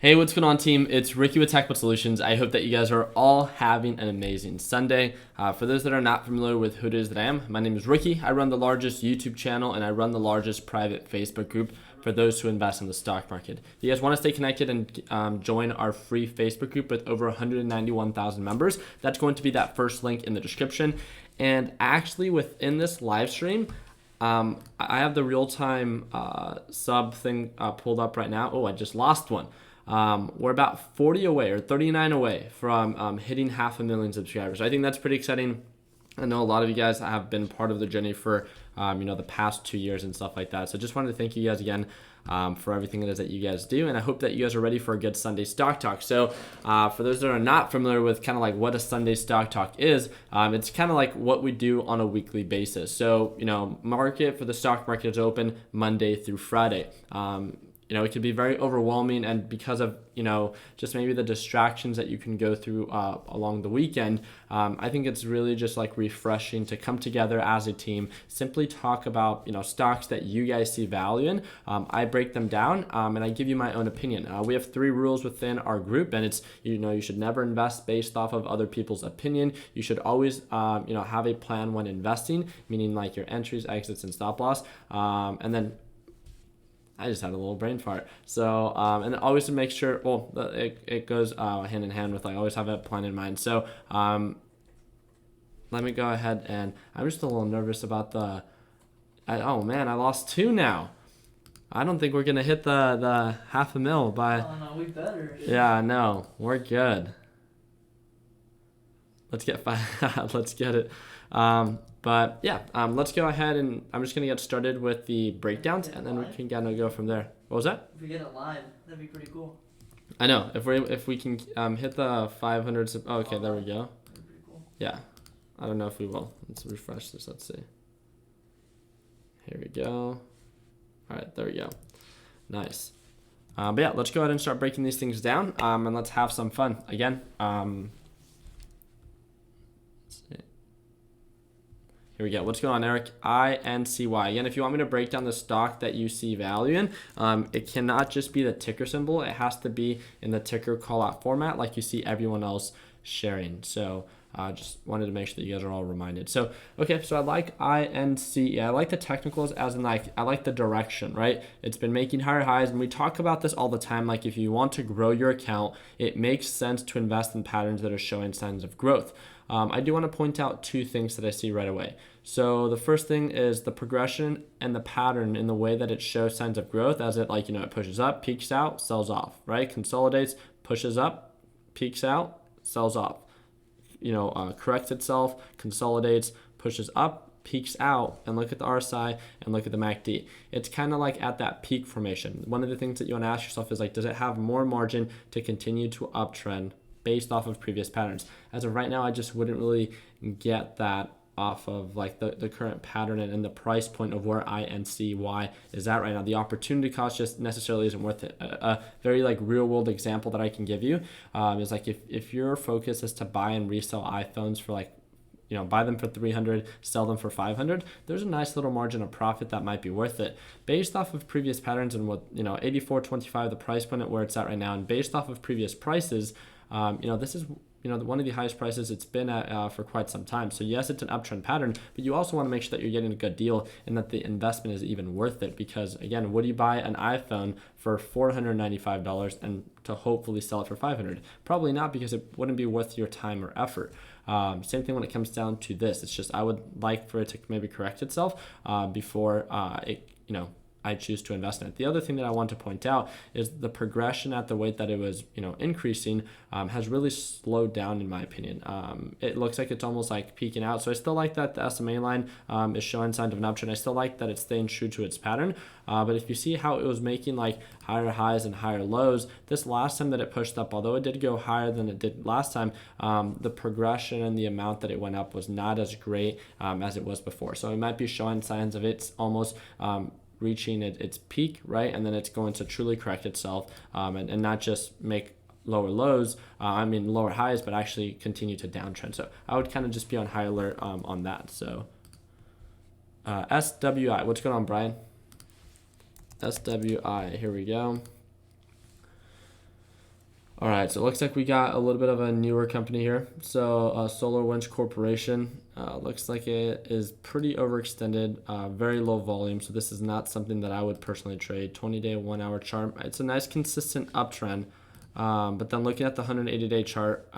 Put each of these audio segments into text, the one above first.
Hey, what's going on, team? It's Ricky with TechBot Solutions. I hope that you guys are all having an amazing Sunday. For those that are not familiar with who it is that I am, my name is Ricky. I run the largest YouTube channel and I run the largest private Facebook group for those who invest in the stock market. If you guys want to stay connected and join our free Facebook group with over 191,000 members, that's going to be that first link in the description. And actually, within this live stream, I have the real-time sub thing pulled up right now. Oh, I just lost one. We're about 40 away or 39 away from hitting 500,000 subscribers. So I think that's pretty exciting. I know a lot of you guys have been part of the journey for the past 2 years and stuff like that. So just wanted to thank you guys again for everything it is that you guys do, and I hope that you guys are ready for a good Sunday stock talk. So for those that are not familiar with kind of like what a Sunday stock talk is, it's kind of like what we do on a weekly basis. So market for the stock market is open Monday through Friday. It can be very overwhelming, and because of just maybe the distractions that you can go through along the weekend, I think it's really just like refreshing to come together as a team, simply talk about stocks that you guys see value in. I break them down and I give you my own opinion. We have 3 rules within our group, and it's you should never invest based off of other people's opinion. You should always have a plan when investing, meaning like your entries, exits, and stop loss, and then I just had a little brain fart. So, and always to make sure, it goes hand in hand with always have a plan in mind. So, let me go ahead, and I'm just a little nervous about oh man, I lost 2 now. I don't think we're going to hit the 500,000 by. Oh no, we better. Yeah, no, we're good. Let's get 5. Let's get it. But yeah, let's go ahead, and I'm just going to get started with the breakdowns, and then we can kind of go from there. What was that? If we get it live, that'd be pretty cool. I know. If we can hit the 500. Oh, okay, there we go. That'd be pretty cool. Yeah. I don't know if we will. Let's refresh this. Let's see. Here we go. All right, there we go. Nice. But yeah, let's go ahead and start breaking these things down, and let's have some fun. Again, let's see. Here we go. What's going on, Eric? INCY. Again, if you want me to break down the stock that you see value in, it cannot just be the ticker symbol. It has to be in the ticker call-out format like you see everyone else sharing. So just wanted to make sure that you guys are all reminded. So, okay, so I like INCE. I like the technicals as in I like the direction, right? It's been making higher highs, and we talk about this all the time. Like if you want to grow your account, it makes sense to invest in patterns that are showing signs of growth. I do want to point out 2 things that I see right away. So the first thing is the progression and the pattern in the way that it shows signs of growth, as it it pushes up, peaks out, sells off, right? Consolidates, pushes up, peaks out, sells off. Corrects itself, consolidates, pushes up, peaks out, and look at the RSI and look at the MACD. It's kind of like at that peak formation. One of the things that you want to ask yourself is does it have more margin to continue to uptrend based off of previous patterns? As of right now, I just wouldn't really get that off of the current pattern and the price point of where INCY is at right now. The opportunity cost just necessarily isn't worth it. A very real world example that I can give you is if your focus is to buy and resell iPhones for buy them for 300, sell them for 500, there's a nice little margin of profit that might be worth it. Based off of previous patterns and what, 84.25, the price point at where it's at right now, and based off of previous prices, this is one of the highest prices it's been at for quite some time. So yes, it's an uptrend pattern, but you also want to make sure that you're getting a good deal and that the investment is even worth it. Because again, would you buy an iPhone for $495 and to hopefully sell it for $500? Probably not, because it wouldn't be worth your time or effort. Same thing when it comes down to this. It's just I would like for it to maybe correct itself before I choose to invest in it. The other thing that I want to point out is the progression at the rate that it was, increasing has really slowed down in my opinion. It looks like it's almost peaking out. So I still like that the SMA line is showing signs of an uptrend. I still like that it's staying true to its pattern. But if you see how it was making higher highs and higher lows, this last time that it pushed up, although it did go higher than it did last time, the progression and the amount that it went up was not as great as it was before. So it might be showing signs of it's almost reaching its peak, right? And then it's going to truly correct itself and not just make lower lows, lower highs, but actually continue to downtrend. So I would kind of just be on high alert on that. So SWI, what's going on, Brian? SWI, here we go. All right, so it looks like we got a little bit of a newer company here. So Solar Winds Corporation looks like it is pretty overextended, very low volume. So this is not something that I would personally trade. 20-day, 1-hour chart. It's a nice consistent uptrend. But then looking at the 180-day chart,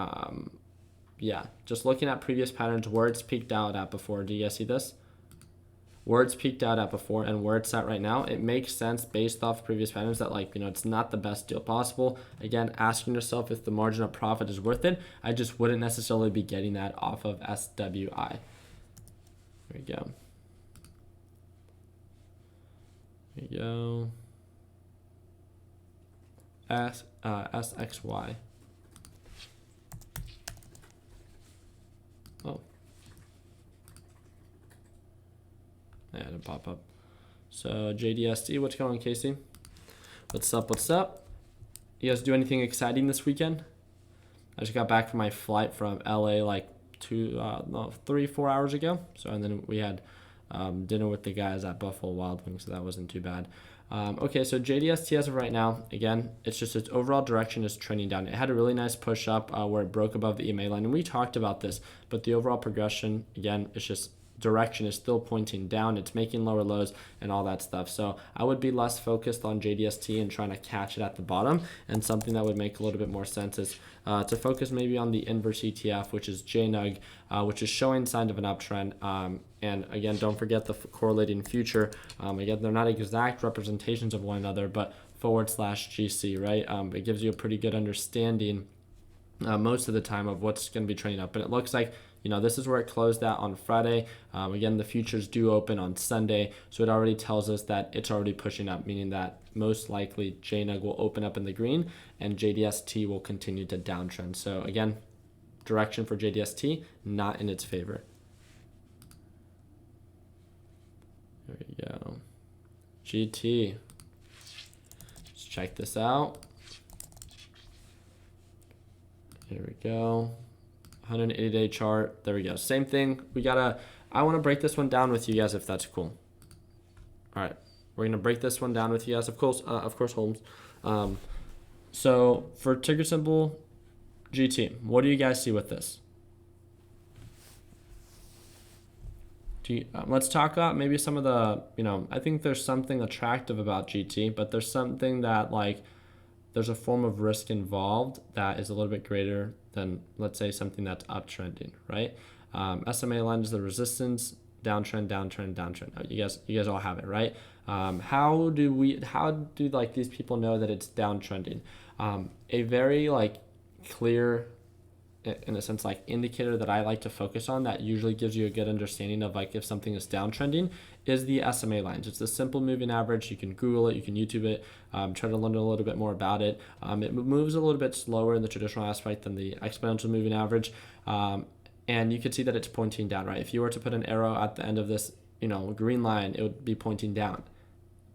yeah, just looking at previous patterns where it's peaked out at before. Do you guys see this? Where it's peaked out at before and where it's at right now, it makes sense based off previous patterns that, like, it's not the best deal possible. Again, asking yourself if the margin of profit is worth it. I just wouldn't necessarily be getting that off of SWI. There we go. There we go. SXY. Oh. Yeah, it didn't pop up. So JDST, what's going on, Casey? What's up? What's up? You guys do anything exciting this weekend? I just got back from my flight from LA like 3-4 hours ago. So, and then we had dinner with the guys at Buffalo Wild Wings, so that wasn't too bad. Okay, so JDST as of right now, again, it's just its overall direction is trending down. It had a really nice push up where it broke above the EMA line, and we talked about this, but the overall progression, again, it's just direction is still pointing down. It's making lower lows and all that stuff. So I would be less focused on JDST and trying to catch it at the bottom. And something that would make a little bit more sense is to focus maybe on the inverse ETF, which is JNUG, which is showing signs of an uptrend. And again, don't forget the correlating future. Again, they're not exact representations of one another, but /GC, right? It gives you a pretty good understanding most of the time of what's going to be trading up. And it looks like, this is where it closed at on Friday. Again, the futures do open on Sunday, so it already tells us that it's already pushing up, meaning that most likely JNUG will open up in the green and JDST will continue to downtrend. So again, direction for JDST, not in its favor. There we go. GT. Let's check this out. Here we go. 180-day chart. There we go. Same thing. I want to break this one down with you guys if that's cool. All right. We're going to break this one down with you guys. Of course, Holmes. So for ticker symbol GT, what do you guys see with this? Let's talk about maybe some of the, I think there's something attractive about GT, but there's something that there's a form of risk involved that is a little bit greater than, let's say, something that's uptrending, right? SMA line is the resistance, downtrend, downtrend, downtrend. Oh, you guys all have it, right? How do these people know that it's downtrending? A very clear, in a sense, indicator that I like to focus on that usually gives you a good understanding of if something is downtrending is the SMA lines. It's a simple moving average. You can Google it, you can YouTube it, try to learn a little bit more about it. It moves a little bit slower in the traditional aspect than the exponential moving average. And you can see that it's pointing down, right? If you were to put an arrow at the end of this, green line, it would be pointing down.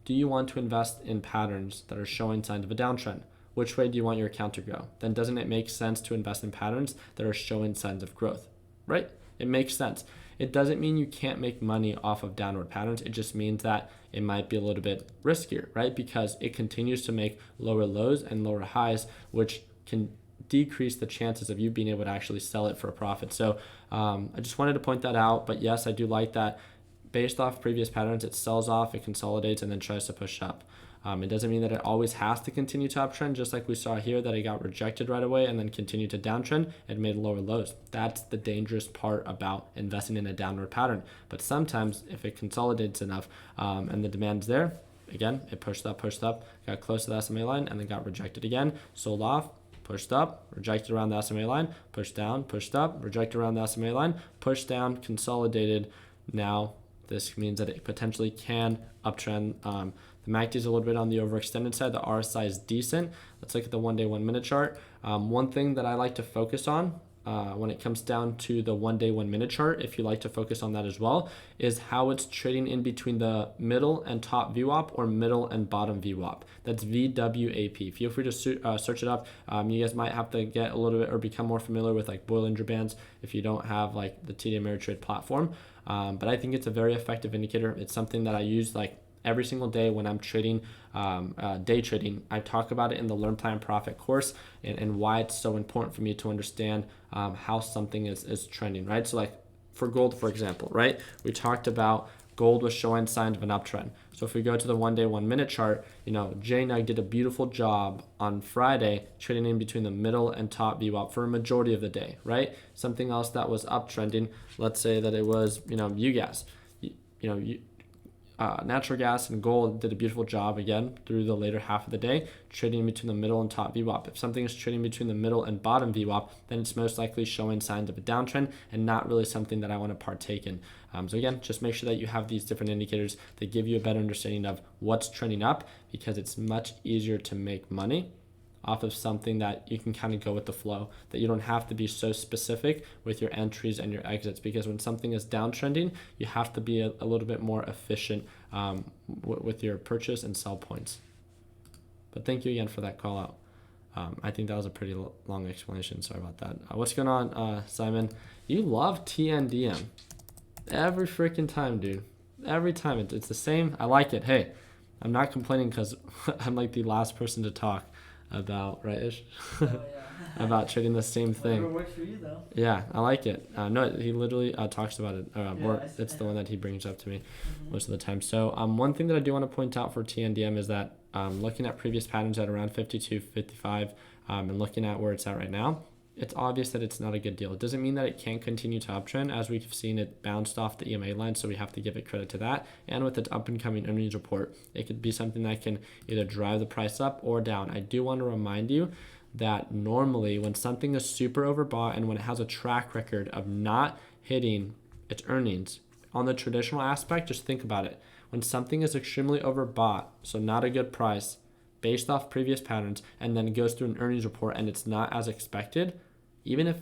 Do you want to invest in patterns that are showing signs of a downtrend? Which way do you want your account to go? Then doesn't it make sense to invest in patterns that are showing signs of growth, right? It makes sense. It doesn't mean you can't make money off of downward patterns. It just means that it might be a little bit riskier, right? Because it continues to make lower lows and lower highs, which can decrease the chances of you being able to actually sell it for a profit. So I just wanted to point that out. But yes, I do like that based off previous patterns, it sells off, it consolidates, and then tries to push up. It doesn't mean that it always has to continue to uptrend, just like we saw here that it got rejected right away and then continued to downtrend and made lower lows. That's the dangerous part about investing in a downward pattern. But sometimes if it consolidates enough and the demand's there, again, it pushed up, got close to the SMA line, and then got rejected again, sold off, pushed up, rejected around the SMA line, pushed down, pushed up, rejected around the SMA line, pushed down, consolidated. Now this means that it potentially can uptrend. The MACD is a little bit on the overextended side. The RSI is decent. Let's look at the 1-day, 1-minute chart. One thing that I like to focus on when it comes down to the 1-day, 1-minute chart, if you like to focus on that as well, is how it's trading in between the middle and top VWAP or middle and bottom VWAP. That's VWAP. Feel free to search it up. You guys might have to get a little bit or become more familiar with Bollinger Bands if you don't have the TD Ameritrade platform. But I think it's a very effective indicator. It's something that I use every single day when I'm trading, day trading. I talk about it in the Learn Plan Profit course, and why it's so important for me to understand how something is trending, right? So like for gold, for example, right? We talked about gold was showing signs of an uptrend. So if we go to the 1 day, 1 minute chart, JNUG did a beautiful job on Friday trading in between the middle and top VWAP for a majority of the day, right? Something else that was uptrending, let's say that it was, UGAS. Natural gas and gold did a beautiful job again through the later half of the day, trading between the middle and top VWAP. If something is trading between the middle and bottom VWAP, then it's most likely showing signs of a downtrend and not really something that I want to partake in. So again, just make sure that you have these different indicators that give you a better understanding of what's trending up, because it's much easier to make money off of something that you can kind of go with the flow, that you don't have to be so specific with your entries and your exits, because when something is downtrending, you have to be a little bit more efficient with your purchase and sell points. But thank you again for that call out. I think that was a pretty long explanation. Sorry about that. What's going on, Simon? You love TNDM every freaking time, dude. Every time it's the same. I like it. Hey, I'm not complaining because I'm like the last person to talk about, right, Ish? Oh, yeah. About trading the same thing. Whatever works for you, though. Yeah, I like it. No, he literally talks about it, or it's the know. one that he brings up to me most of the time. So one thing that I do want to point out for TNDM is that looking at previous patterns at around 52, 55, and looking at where it's at right now, it's obvious that it's not a good deal. It doesn't mean that it can't continue to uptrend, as we've seen it bounced off the EMA line, so we have to give it credit to that. And with its up-and-coming earnings report, it could be something that can either drive the price up or down. I do want to remind you that normally when something is super overbought and when it has a track record of not hitting its earnings, on the traditional aspect, just think about it. When something is extremely overbought, so not a good price, based off previous patterns, and then it goes through an earnings report and it's not as expected, even if,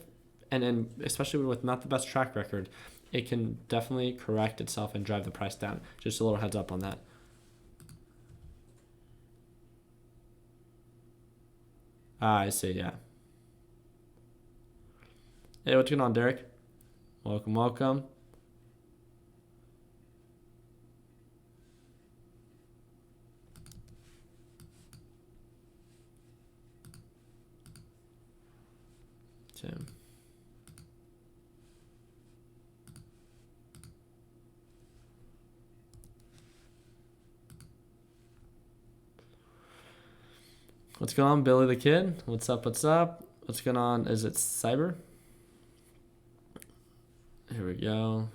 and especially with not the best track record, it can definitely correct itself and drive the price down. Just a little heads up on that. I see, yeah. Hey, what's going on, Derek? Welcome. Tim. What's going on, Billy the Kid? What's up? What's going on? Is it Cyber? Here we go.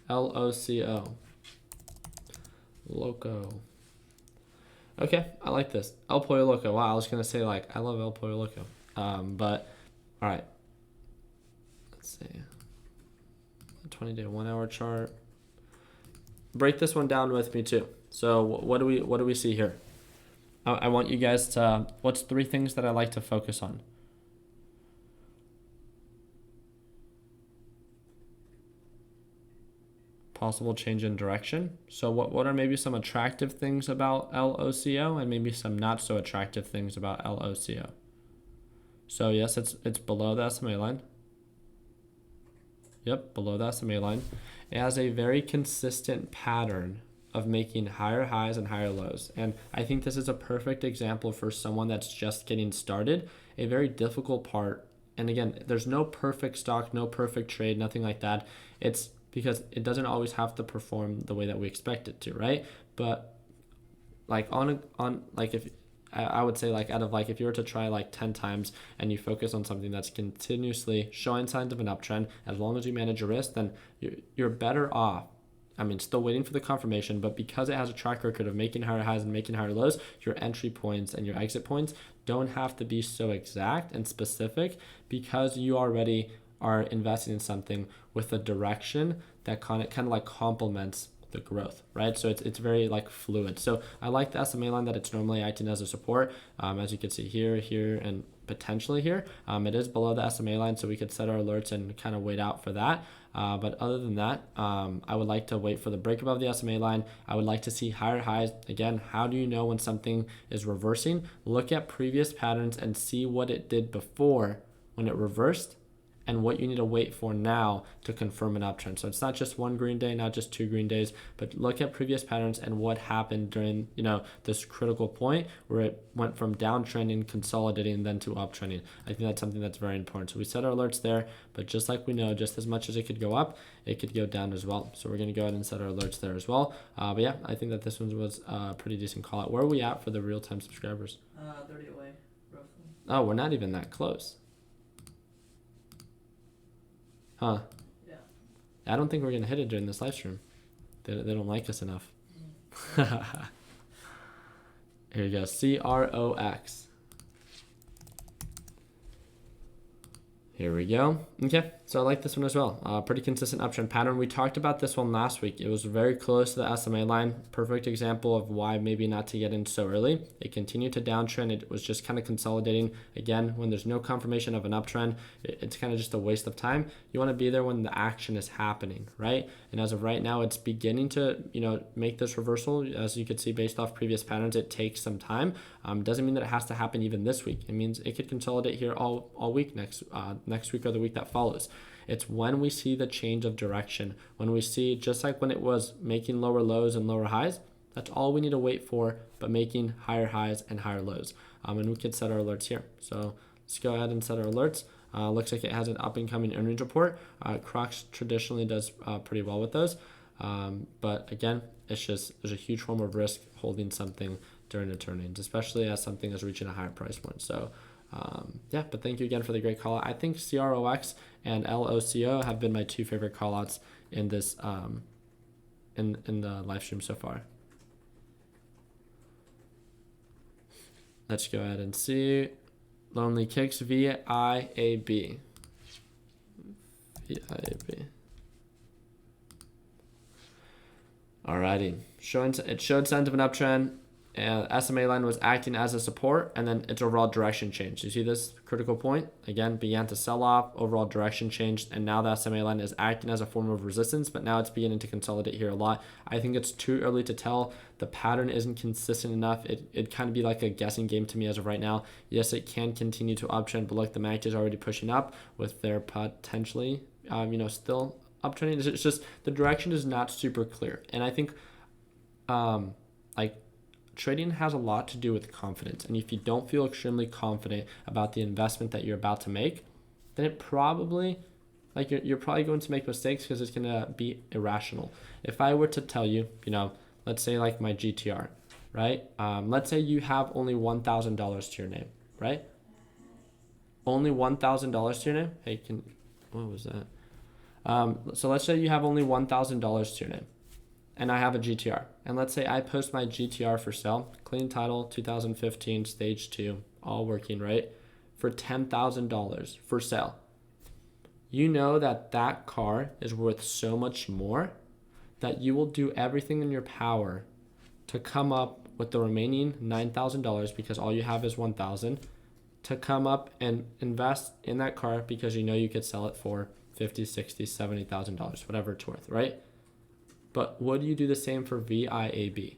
LOCO. Loco. Okay, I like this. El Pollo Loco. Wow, I was going to say, I love El Pollo Loco. But, all right. Let's see. 20-day 1 hour chart. Break this one down with me, too. So what do we see here? I want you guys to, what's 3 things that I like to focus on? Possible change in direction. So what are maybe some attractive things about LOCO and maybe some not so attractive things about LOCO? So yes, it's below the SMA line. Yep, below the SMA line. It has a very consistent pattern of making higher highs and higher lows. And I think this is a perfect example for someone that's just getting started. A very difficult part, and again, there's no perfect stock, no perfect trade, nothing like that. It's because it doesn't always have to perform the way that we expect it to, right? But if I would say out of if you were to try 10 times and you focus on something that's continuously showing signs of an uptrend, as long as you manage your risk, then you're better off. I mean, still waiting for the confirmation, but because it has a track record of making higher highs and making higher lows, your entry points and your exit points don't have to be so exact and specific, because you already are investing in something with a direction that kind of complements the growth, right? So it's very fluid. So I like the SMA line that it's normally acting as a support. As you can see here, and potentially here. It is below the SMA line, so we could set our alerts and kind of wait out for that. But other than that, I would like to wait for the break above the SMA line. I would like to see higher highs. Again, how do you know when something is reversing? Look at previous patterns and see what it did before when it reversed, and what you need to wait for now to confirm an uptrend. So it's not just one green day, not just 2 green days, but look at previous patterns and what happened during, this critical point where it went from downtrending, consolidating, then to uptrending. I think that's something that's very important. So we set our alerts there, but just like we know, just as much as it could go up, it could go down as well. So we're going to go ahead and set our alerts there as well. But yeah, I think that this one was a pretty decent call out. Where are we at for the real-time subscribers? 30 away, roughly. Oh, we're not even that close. Huh. Yeah. I don't think we're going to hit it during this live stream. They don't like us enough. Here you go. CROX. Here we go. Okay, so I like this one as well. Pretty consistent uptrend pattern. We talked about this one last week. It was very close to the SMA line. Perfect example of why maybe not to get in so early. It continued to downtrend. It was just kind of consolidating. Again, when there's no confirmation of an uptrend, it's kind of just a waste of time. You want to be there when the action is happening, right? And as of right now, it's beginning to, make this reversal. As you could see, based off previous patterns, it takes some time. Doesn't mean that it has to happen even this week. It means it could consolidate here all week next week or the week that follows. It's when we see the change of direction, when we see, just like when it was making lower lows and lower highs, that's all we need to wait for, but making higher highs and higher lows. And we could set our alerts here. So let's go ahead and set our alerts. Looks like it has an up and coming earnings report. Crocs traditionally does pretty well with those. But again, there's a huge form of risk holding something during the earnings, especially as something is reaching a higher price point. So but thank you again for the great call out. I think CROX and LOCO have been my 2 favorite call outs in this in the live stream so far. Let's go ahead and see. Lonely Kicks, VIAB. VIAB. Alrighty. It showed signs of an uptrend. SMA line was acting as a support, and then its overall direction changed. You see this critical point? Again, began to sell off, overall direction changed, and now the SMA line is acting as a form of resistance, but now it's beginning to consolidate here a lot. I think it's too early to tell. The pattern isn't consistent enough. It'd kind of be like a guessing game to me as of right now. Yes, it can continue to uptrend, but look, the MACD is already pushing up with their potentially, still uptrending. It's just the direction is not super clear. And I think, trading has a lot to do with confidence. And if you don't feel extremely confident about the investment that you're about to make, then it probably, you're probably going to make mistakes because it's going to be irrational. If I were to tell you, let's say like my GTR, right? Let's say you have only $1,000 to your name, right? Only $1,000 to your name? Hey, what was that? So let's say you have only $1,000 to your name. And I have a GTR. And let's say I post my GTR for sale, clean title, 2015, stage 2, all working, right? For $10,000 for sale. You know that car is worth so much more that you will do everything in your power to come up with the remaining $9,000 because all you have is $1,000 to come up and invest in that car because you know you could sell it for $50,000, $60,000, $70,000, whatever it's worth, right? But would you do the same for VIAB?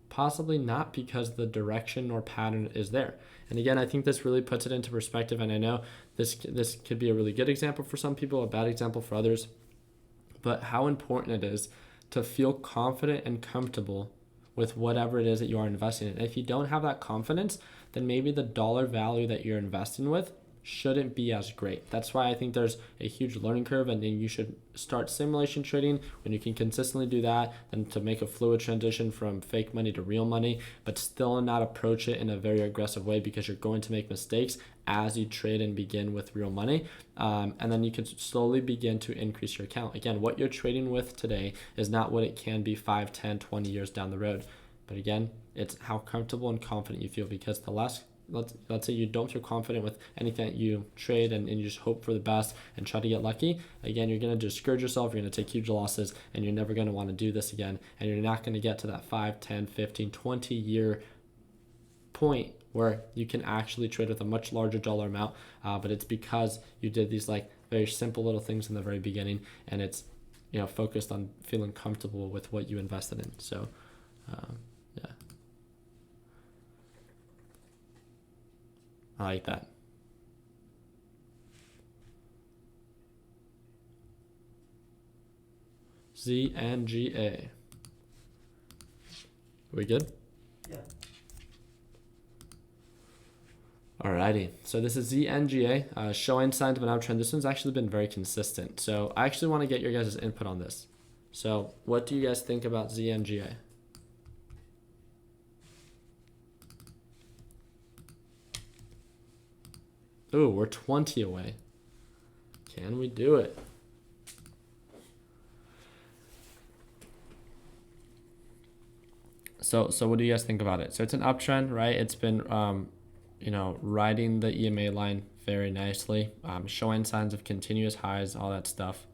Possibly not, because the direction or pattern is there. And again, I think this really puts it into perspective. And I know this could be a really good example for some people, a bad example for others. But how important it is to feel confident and comfortable with whatever it is that you are investing in. And if you don't have that confidence, then maybe the dollar value that you're investing with shouldn't be as great. That's why I think there's a huge learning curve, and then you should start simulation trading when you can consistently do that, and to make a fluid transition from fake money to real money, but still not approach it in a very aggressive way because you're going to make mistakes as you trade and begin with real money. And then you can slowly begin to increase your account. Again, what you're trading with today is not what it can be 5, 10, 20 years down the road. But again, it's how comfortable and confident you feel, because the less let's say you don't feel confident with anything that you trade, and you just hope for the best and try to get lucky, again, you're going to discourage yourself, you're going to take huge losses, and you're never going to want to do this again, and you're not going to get to that 5, 10, 15, 20 year point where you can actually trade with a much larger dollar amount, but it's because you did these very simple little things in the very beginning, and it's focused on feeling comfortable with what you invested in. So yeah, I like that. ZNGA. We good? Yeah. Alrighty, so this is ZNGA, showing signs of an uptrend. This one's actually been very consistent. So I actually want to get your guys' input on this. So what do you guys think about ZNGA? Ooh, we're 20 away. Can we do it? So what do you guys think about it? So it's an uptrend, right? It's been, riding the EMA line very nicely, showing signs of continuous highs, all that stuff.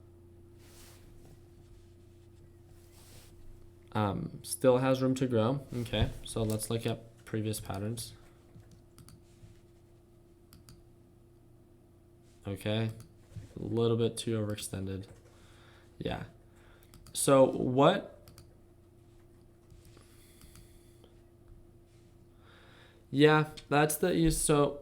Still has room to grow. Okay, so let's look at previous patterns. Okay, a little bit too overextended. Yeah. So what? Yeah, that's the so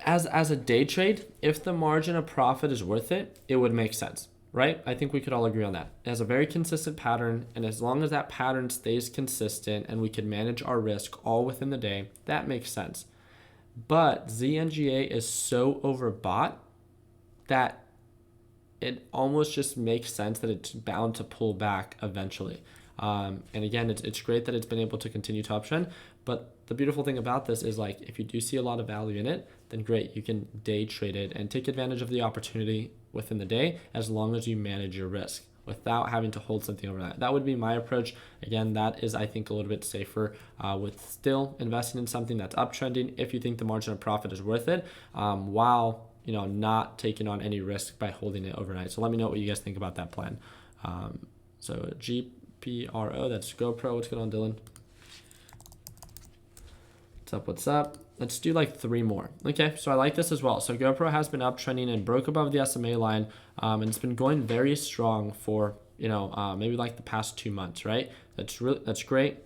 as a day trade, if the margin of profit is worth it, it would make sense, right? I think we could all agree on that. It has a very consistent pattern, and as long as that pattern stays consistent and we can manage our risk all within the day, that makes sense. But ZNGA is so overbought that it almost just makes sense that it's bound to pull back eventually. And again, it's great that it's been able to continue to uptrend, but the beautiful thing about this is, like, if you do see a lot of value in it, then great, you can day trade it and take advantage of the opportunity within the day as long as you manage your risk without having to hold something overnight. That would be my approach. Again, that is, I think, a little bit safer with still investing in something that's uptrending if you think the margin of profit is worth it, while not taking on any risk by holding it overnight. So let me know what you guys think about that plan. So GPRO, that's GoPro. What's going on, Dylan? What's up? Let's do like 3 more. Okay, so I like this as well. So GoPro has been uptrending and broke above the SMA line, and it's been going very strong for maybe like the past 2 months, right? That's great.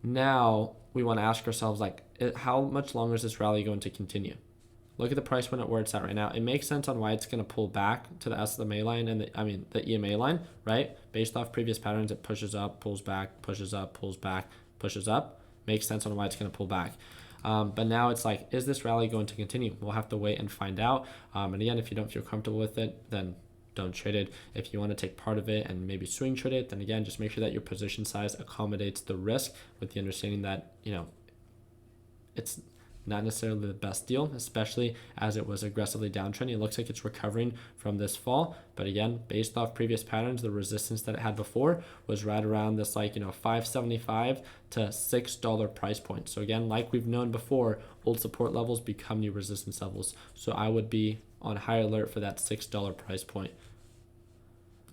Now we want to ask ourselves, like, how much longer is this rally going to continue? Look at the price where it's at right now. It makes sense on why it's going to pull back to the SMA line and the EMA line, right? Based off previous patterns, it pushes up, pulls back, pushes up, pulls back, pushes up. Makes sense on why it's going to pull back. But now it's like, is this rally going to continue? We'll have to wait and find out. And again, if you don't feel comfortable with it, then don't trade it. If you want to take part of it and maybe swing trade it, then again, just make sure that your position size accommodates the risk with the understanding that, it's not necessarily the best deal, especially as it was aggressively downtrending. It looks like it's recovering from this fall, but again, based off previous patterns, the resistance that it had before was right around this $5.75 to $6 price point. So again, like we've known before, old support levels become new resistance levels. So I would be on high alert for that $6 price point.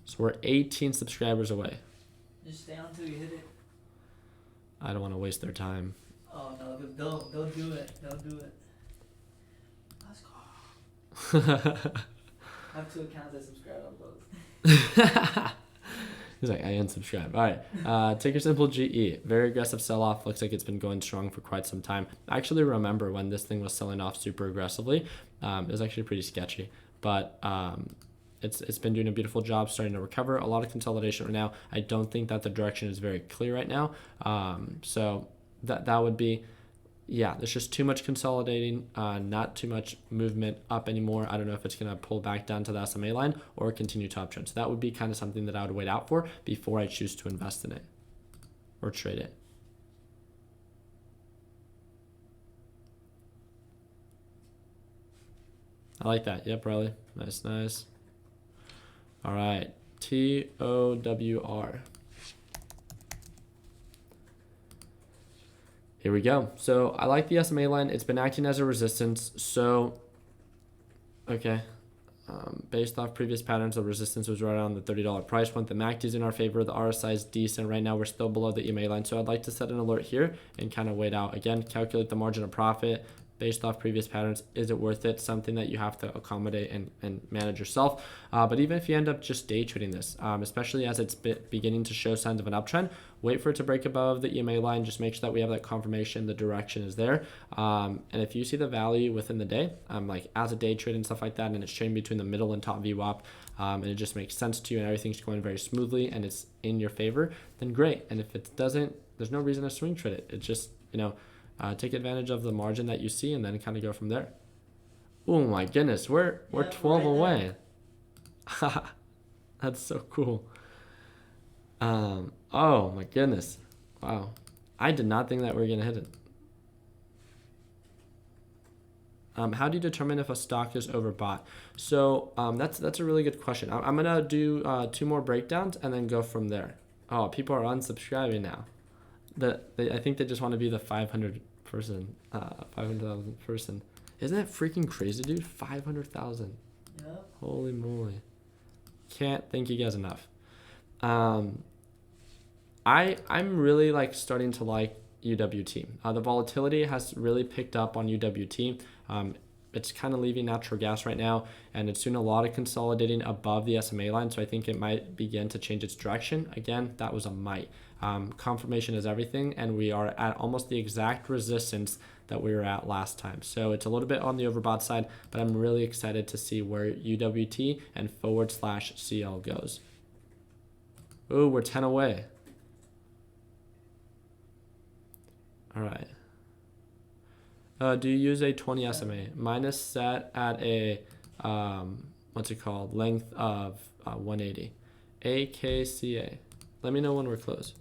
So we're 18 subscribers away. Just stay on till you hit it. I don't want to waste their time. Oh no, don't do it. Don't do it. Let's go. I have 2 accounts that subscribe on both. He's like, I unsubscribe. All right. Ticker symbol GE. Very aggressive sell-off. Looks like it's been going strong for quite some time. I actually remember when this thing was selling off super aggressively. It was actually pretty sketchy. But it's been doing a beautiful job starting to recover. A lot of consolidation right now. I don't think that the direction is very clear right now. So that would be, yeah, there's just too much consolidating, not too much movement up anymore. I don't know if it's going to pull back down to the SMA line or continue to uptrend. So that would be kind of something that I would wait out for before I choose to invest in it or trade it. I like that. Yep, Riley. Nice. All right. TOWR. Here we go. So I like the SMA line. It's been acting as a resistance. So, okay. Based off previous patterns, the resistance was right around the $30 price point. The MACD is in our favor. The RSI is decent. Right now, we're still below the EMA line. So I'd like to set an alert here and kind of wait out. Again, calculate the margin of profit based off previous patterns. Is it worth it? Something that you have to accommodate and manage yourself. But even if you end up just day trading this, especially as it's beginning to show signs of an uptrend, wait for it to break above the EMA line. Just make sure that we have that confirmation, the direction is there. And if you see the value within the day, like as a day trade and stuff like that, and it's trading between the middle and top VWAP, and it just makes sense to you and everything's going very smoothly and it's in your favor, then great. And if it doesn't, there's no reason to swing trade it. It's just, take advantage of the margin that you see and then kind of go from there. Oh my goodness, we're 12 away. That's so cool. Oh my goodness. Wow. I did not think that we were going to hit it. How do you determine if a stock is overbought? So that's a really good question. I'm going to do 2 more breakdowns and then go from there. Oh, people are unsubscribing now. I think they just want to be the 500,000 person. Isn't that freaking crazy, dude? 500,000. Yep. Holy moly. Can't thank you guys enough. I'm really starting to like UWT. The volatility has really picked up on UWT. It's kind of leaving natural gas right now, and it's doing a lot of consolidating above the SMA line, so I think it might begin to change its direction. Again, that was a might. Confirmation is everything, and we are at almost the exact resistance that we were at last time. So it's a little bit on the overbought side, but I'm really excited to see where UWT and /CL goes. Ooh, we're 10 away. All right. Do you use a 20 SMA? Mine is set at a, length of 180. AKCA. Let me know when we're close.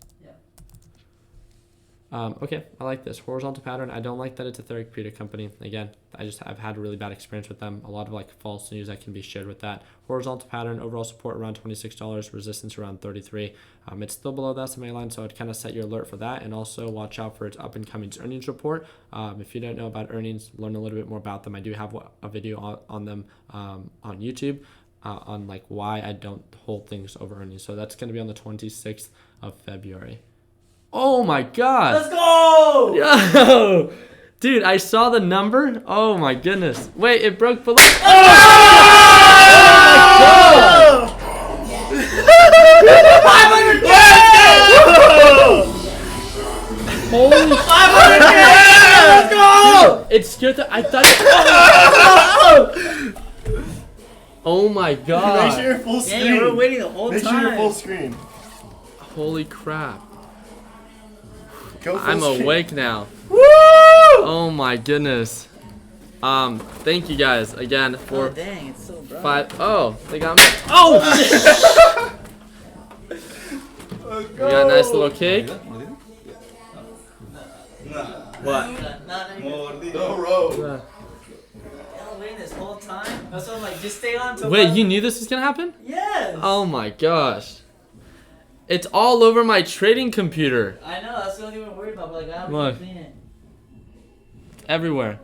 Okay, I like this horizontal pattern. I don't like that it's a therapeutic company. Again, I've had a really bad experience with them. A lot of false news that can be shared with that. Horizontal pattern, overall support around $26, resistance around 33. It's still below the SMA line, so I'd kind of set your alert for that, and also watch out for its up and coming earnings report. If you don't know about earnings, learn a little bit more about them. I do have a video on them on YouTube. On why I don't hold things over earnings. So that's going to be on the 26th of February. Oh my God. Let's go! Yo! Dude, I saw the number. Oh my goodness. Wait, it broke below. Oh! Oh my God! 500K! Holy 500K! Let's go! It scared I thought. Oh my God. Make sure you're full screen. Yeah, we're waiting the whole time. Make sure you're full screen. Holy crap. Go full I'm screen. awake now. Woo! Oh my goodness. Thank you guys again for dang, it's so bright. 5. Oh, they got me. Oh! We got a nice little cake. What? No road. Waiting this whole time. That's why I'm just stay on till. Wait, you knew this was gonna happen? Yes. Oh my gosh. It's all over my trading computer. I know, that's the only thing we're worried about, but I Look. have to clean it. Everywhere.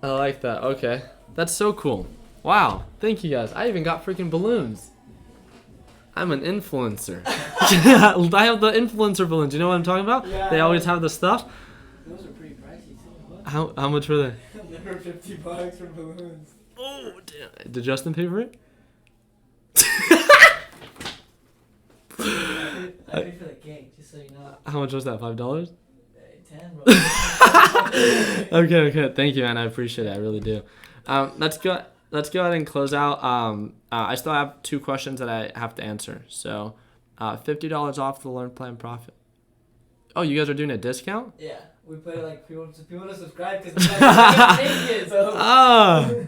I like that. Okay. That's so cool. Wow. Thank you guys. I even got freaking balloons. I'm an influencer. I have the influencer balloons. You know what I'm talking about? Yeah. They always have the stuff. Those are pretty pricey too. How much were they? They were $50 for balloons. Oh, damn. Did Justin pay for it? I paid for the cake, just so you know. How much was that? $5? 10, bro. Okay. Thank you, man. I appreciate it. I really do. Let's go ahead and close out. I still have 2 questions that I have to answer. So, $50 off the Learn Plan Profit. Oh, you guys are doing a discount? Yeah, we put it people to subscribe because we got to take it. So. Oh.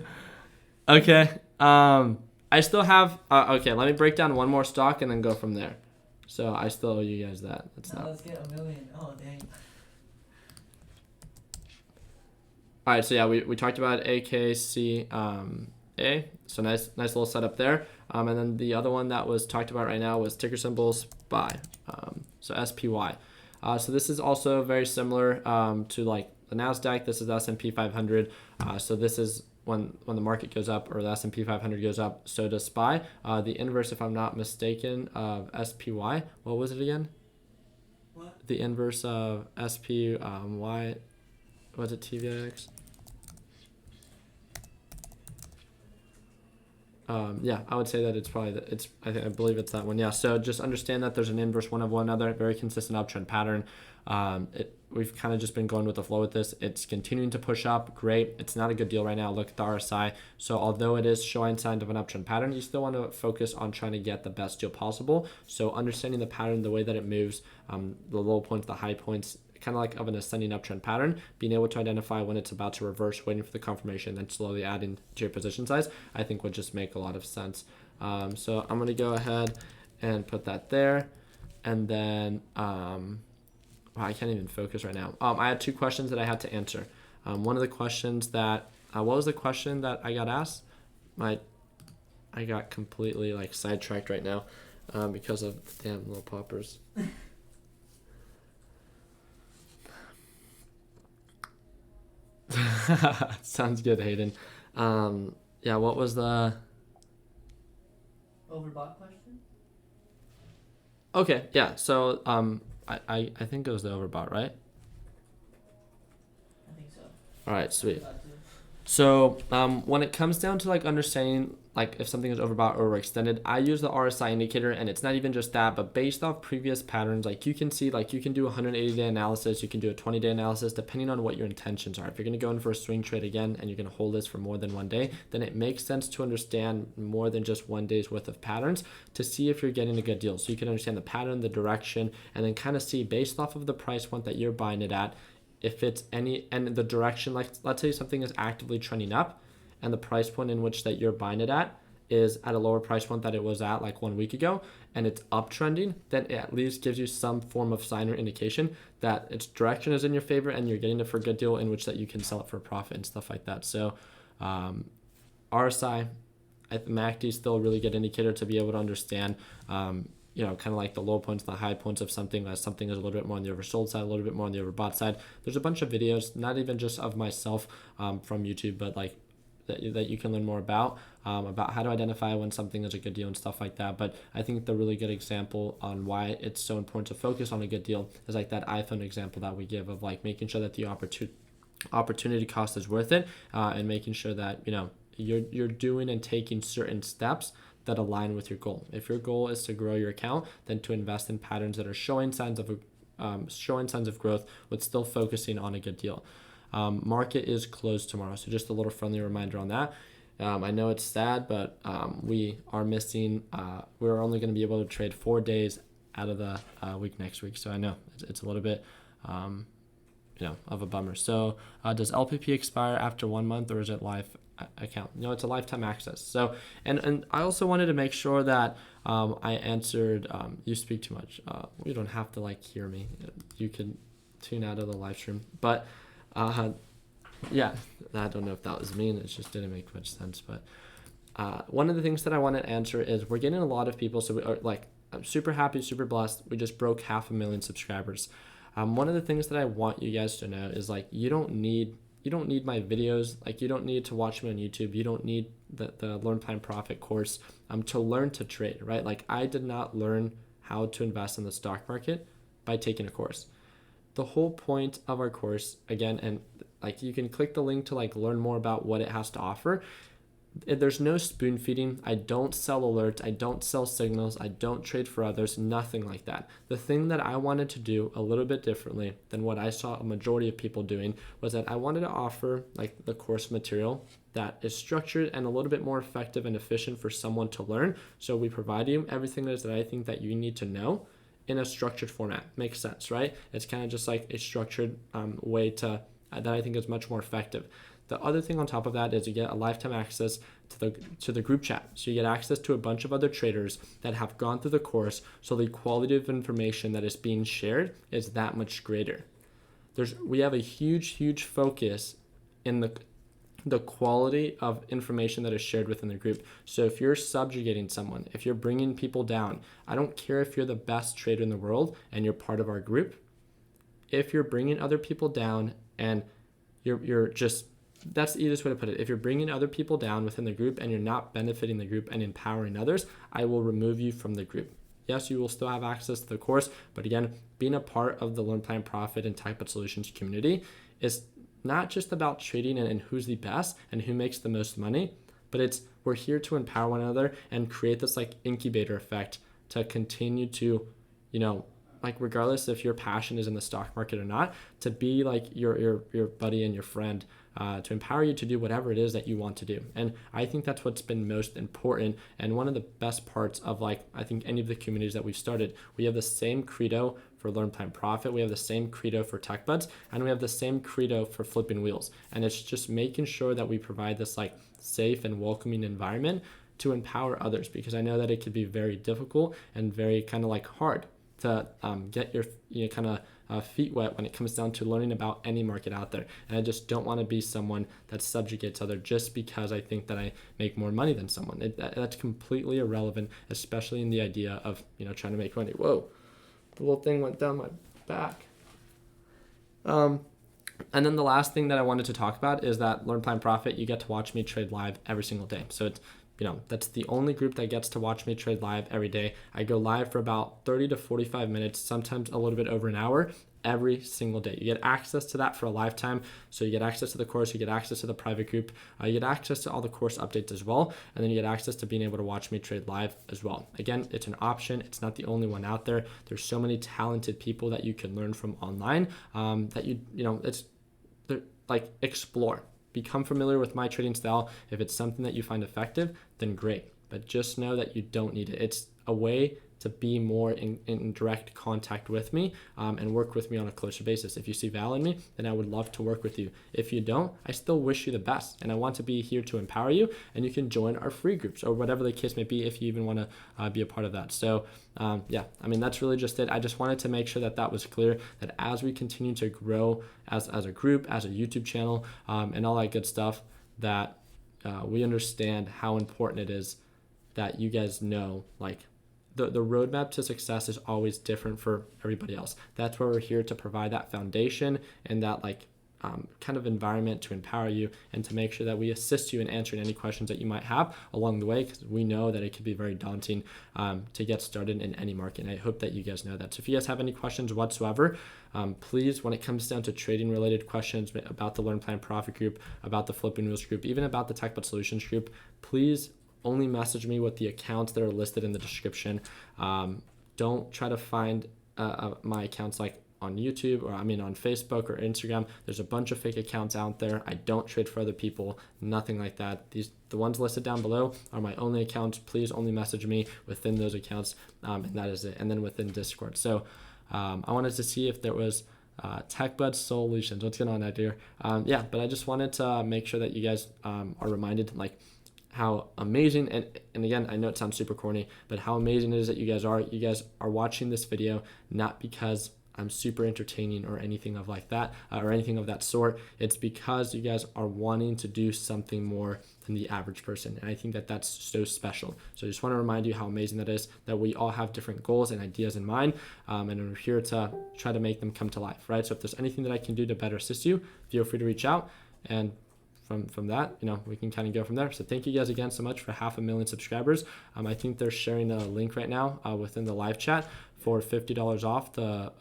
Okay. I still have. Okay, let me break down one more stock and then go from there. So I still owe you guys that. That's not. Let's get $1 million. Oh dang. All right, so yeah, we talked about AKCA. So nice little setup there. And then the other one that was talked about right now was ticker symbol SPY. So SPY. So this is also very similar to the Nasdaq. This is the S&P 500. So this is when the market goes up or the S&P 500 goes up, so does SPY. The inverse, if I'm not mistaken, of SPY. What was it again? What? The inverse of SP, Y, was it TVX? Yeah, I would say that it's probably, I believe it's that one. Yeah, so just understand that there's an inverse one of one another, very consistent uptrend pattern. We've kind of just been going with the flow with this. It's continuing to push up. Great. It's not a good deal right now. Look at the RSI. So although it is showing signs of an uptrend pattern, you still want to focus on trying to get the best deal possible. So understanding the pattern, the way that it moves, the low points, the high points, kind of like of an ascending uptrend pattern, being able to identify when it's about to reverse, waiting for the confirmation, then slowly adding to your position size, I think would just make a lot of sense. So I'm going to go ahead and put that there. And then, wow, I can't even focus right now. I had 2 questions that I had to answer. One of the questions that, what was the question that I got asked? I got completely like sidetracked right now because of the damn little poppers. Sounds good, Hayden. Yeah, what was the Overbought question? Okay, yeah. So I think it was the overbought, right? I think so. All right, sweet. About to. So when it comes down to like understanding like if something is overbought or overextended, I use the RSI indicator, and it's not even just that, but based off previous patterns, like you can see, like you can do a 180-day analysis, you can do a 20-day analysis, depending on what your intentions are. If you're going to go in for a swing trade again and you're going to hold this for more than 1 day, then it makes sense to understand more than just 1 day's worth of patterns to see if you're getting a good deal. So you can understand the pattern, the direction, and then kind of see based off of the price point that you're buying it at, if it's any, and the direction, like let's say something is actively trending up and the price point in which that you're buying it at is at a lower price point that it was at like 1 week ago, and it's uptrending, then it at least gives you some form of sign or indication that its direction is in your favor and you're getting it for a good deal in which that you can sell it for a profit and stuff like that. So RSI, MACD is still a really good indicator to be able to understand you know, kind of like the low points, the high points of something, as something is a little bit more on the oversold side, a little bit more on the overbought side. There's a bunch of videos, not even just of myself from YouTube, but like that you can learn more about how to identify when something is a good deal and stuff like that. But I think the really good example on why it's so important to focus on a good deal is like that iPhone example that we give of like making sure that the opportunity cost is worth it, and making sure that, you know, you're doing and taking certain steps that align with your goal. If your goal is to grow your account, then to invest in patterns that are showing signs of growth with still focusing on a good deal. Market is closed tomorrow, so just a little friendly reminder on that. I know it's sad, but we are missing. We're only going to be able to trade 4 days out of the week next week, so I know it's a little bit, you know, of a bummer. So does LPP expire after 1 month, or is it live account? No, it's a lifetime access. So and I also wanted to make sure that I answered. You speak too much. You don't have to like hear me. You can tune out of the live stream. But yeah, I don't know if that was mean. It just didn't make much sense. But one of the things that I want to answer is we're getting a lot of people. So we are like, I'm super happy, super blessed. We just broke 500,000 subscribers. One of the things that I want you guys to know is like you don't need my videos. Like you don't need to watch me on YouTube. You don't need the Learn Plan Profit course to learn to trade, right? Like I did not learn how to invest in the stock market by taking a course. The whole point of our course, again, and like you can click the link to like learn more about what it has to offer. There's no spoon feeding. I don't sell alerts. I don't sell signals. I don't trade for others. Nothing like that. The thing that I wanted to do a little bit differently than what I saw a majority of people doing was that I wanted to offer like the course material that is structured and a little bit more effective and efficient for someone to learn. So we provide you everything that I think that you need to know in a structured format. Makes sense, right? It's kind of just like a structured way to that I think is much more effective. The other thing on top of that is you get a lifetime access to the group chat. So you get access to a bunch of other traders that have gone through the course, so the quality of information that is being shared is that much greater. We have a huge focus in the quality of information that is shared within the group. So if you're subjugating someone, if you're bringing people down, I don't care if you're the best trader in the world and you're part of our group. If you're bringing other people down and you're just, that's the easiest way to put it. If you're bringing other people down within the group and you're not benefiting the group and empowering others, I will remove you from the group. Yes, you will still have access to the course, but again, being a part of the Learn Plan Profit and TechBud Solutions community is not just about trading and who's the best and who makes the most money, but we're here to empower one another and create this like incubator effect to continue to, like regardless if your passion is in the stock market or not, to be like your buddy and your friend, to empower you to do whatever it is that you want to do. And I think that's what's been most important. And one of the best parts of I think any of the communities that we've started, we have the same credo for Learn Plan Profit. We have the same credo for TechBuds, and we have the same credo for Flipping Wheels. And it's just making sure that we provide this like safe and welcoming environment to empower others, because I know that it could be very difficult and very kind of like hard to get your kind of feet wet when it comes down to learning about any market out there. And I just don't want to be someone that subjugates other just because I think that I make more money than someone. That's completely irrelevant, especially in the idea of trying to make money. Whoa, the little thing went down my back. And then the last thing that I wanted to talk about is that Learn Plan Profit, you get to watch me trade live every single day. So it's that's the only group that gets to watch me trade live every day. I go live for about 30 to 45 minutes, sometimes a little bit over an hour, every single day. You get access to that for a lifetime. So you get access to the course, you get access to the private group, you get access to all the course updates as well, and then you get access to being able to watch me trade live as well. Again, it's an option. It's not the only one out there. There's so many talented people that you can learn from online that explore. Become familiar with my trading style. If it's something that you find effective, then great. But just know that you don't need it. It's a way to be more in direct contact with me and work with me on a closer basis. If you see value in me, then I would love to work with you. If you don't, I still wish you the best. And I want to be here to empower you, and you can join our free groups or whatever the case may be if you even want to be a part of that. So that's really just it. I just wanted to make sure that was clear, that as we continue to grow as a group, as a YouTube channel, and all that good stuff, that we understand how important it is that you guys know, the roadmap to success is always different for everybody else. That's where we're here to provide that foundation and that kind of environment to empower you and to make sure that we assist you in answering any questions that you might have along the way, because we know that it can be very daunting to get started in any market. And I hope that you guys know that. So if you guys have any questions whatsoever, please, when it comes down to trading related questions about the Learn Plan Profit group, about the Flipping Wheels group, even about the TechBud Solutions group, please only message me with the accounts that are listed in the description. Don't try to find my accounts on YouTube or on Facebook or Instagram. There's a bunch of fake accounts out there. I don't trade for other people, nothing like that. The ones listed down below are my only accounts. Please only message me within those accounts, and that is it. And then within Discord. So I wanted to see if there was TechBud Solutions. What's going on out here? But I just wanted to make sure that you guys are reminded how amazing, and again, I know it sounds super corny, but how amazing it is that you guys are watching this video, not because I'm super entertaining or anything of that or anything of that sort. It's because you guys are wanting to do something more than the average person, and I think that that's so special. So I just want to remind you how amazing that is, that we all have different goals and ideas in mind, and we're here to try to make them come to life, right? So if there's anything that I can do to better assist you, feel free to reach out, and from that, we can kind of go from there. So thank you guys again so much for 500,000 subscribers. I think they're sharing a link right now within the live chat for $50 off the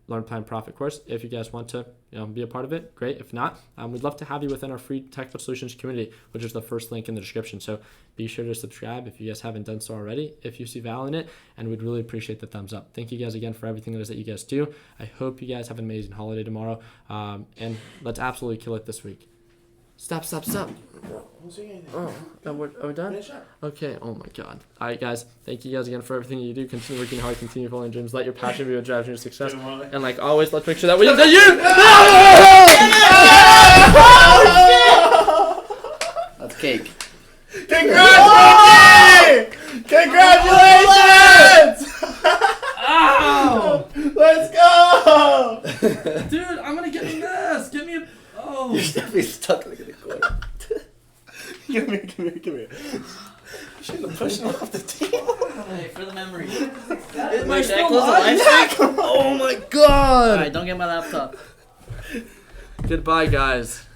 Learn Plan Profit course. If you guys want to be a part of it, great. If not, we'd love to have you within our free TechBud Solutions community, which is the first link in the description. So be sure to subscribe if you guys haven't done so already, if you see value in it, and we'd really appreciate the thumbs up. Thank you guys again for everything it is that you guys do. I hope you guys have an amazing holiday tomorrow, and let's absolutely kill it this week. Stop. Oh, are we done? Okay, oh my god. Alright guys, thank you guys again for everything you do. Continue working hard, continue following dreams. Let your passion be what drives your success. And like always, let's make sure that we do you! That's cake. Congratulations! Ow! Let's go! Dude, I'm gonna get in this! Give me a... Oh! You're definitely stuck in the corner. Come here. Shouldn't have pushed him off the table. Hey, for the memory. Am I Wait, still close the live? live stream? Oh my god! Alright, don't get my laptop. Goodbye, guys.